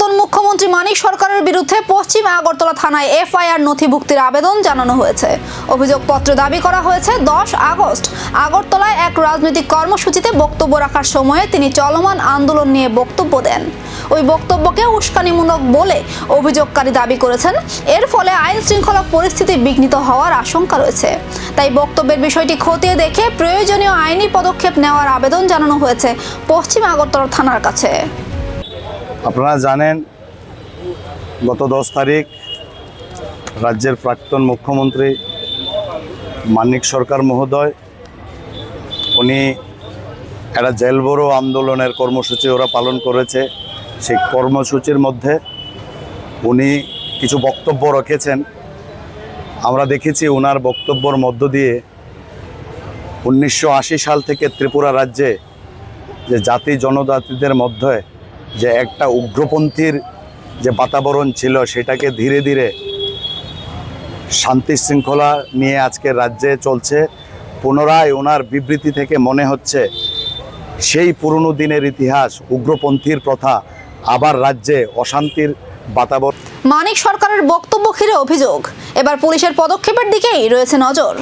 প্রাক্তন মুখ্যমন্ত্রী মানিক সরকারের বিরুদ্ধে পশ্চিম আগরতলা থানায় এফআইআর নথিভুক্তির আবেদন জানানো হয়েছে। অভিযোগপত্রে দাবি করা হয়েছে 10 আগস্ট আগরতলায় এক রাজনৈতিক কর্মসূচিতে বক্তব্য রাখার সময়ে তিনি চলমান আন্দোলন নিয়ে বক্তব্য দেন। ওই বক্তব্যকে উস্কানিমূলক বলে অভিযোগকারী দাবি করেছেন। এর ফলে আইন শৃঙ্খলা পরিস্থিতি বিঘ্নিত হওয়ার আশঙ্কা রয়েছে। তাই বক্তব্যের বিষয়টি খতিয়ে দেখে প্রয়োজনীয় আইনি পদক্ষেপ নেওয়ার আবেদন জানানো হয়েছে পশ্চিম আগরতলা থানার কাছে। আপনারা জানেন, গত 10 তারিখ রাজ্যের প্রাক্তন মুখ্যমন্ত্রী মানিক সরকার মহোদয় উনি একটা জেলবরো আন্দোলনের কর্মসূচি ওরা পালন করেছে। সেই কর্মসূচির মধ্যে উনি কিছু বক্তব্য রেখেছেন। আমরা দেখেছি ওনার বক্তব্যের মধ্য দিয়ে 1980 সাল থেকে ত্রিপুরা রাজ্যে যে জাতি জনজাতিদের মধ্যে যে একটা উগ্রপন্থীর যে বাতাবরণ ছিল, সেটাকে ধীরে ধীরে শান্তি শৃঙ্খলা নিয়ে আজকে রাজ্যে চলছে। পুনরায় ওনার বিবৃতি থেকে মনে হচ্ছে সেই পুরনো দিনের ইতিহাস, উগ্রপন্থীর প্রথা আবার রাজ্যে অশান্তির বাতাবরণ। মানিক সরকারের বক্তব্য ঘিরে অভিযোগ, এবার পুলিশের পদক্ষেপের দিকেই রয়েছে নজর।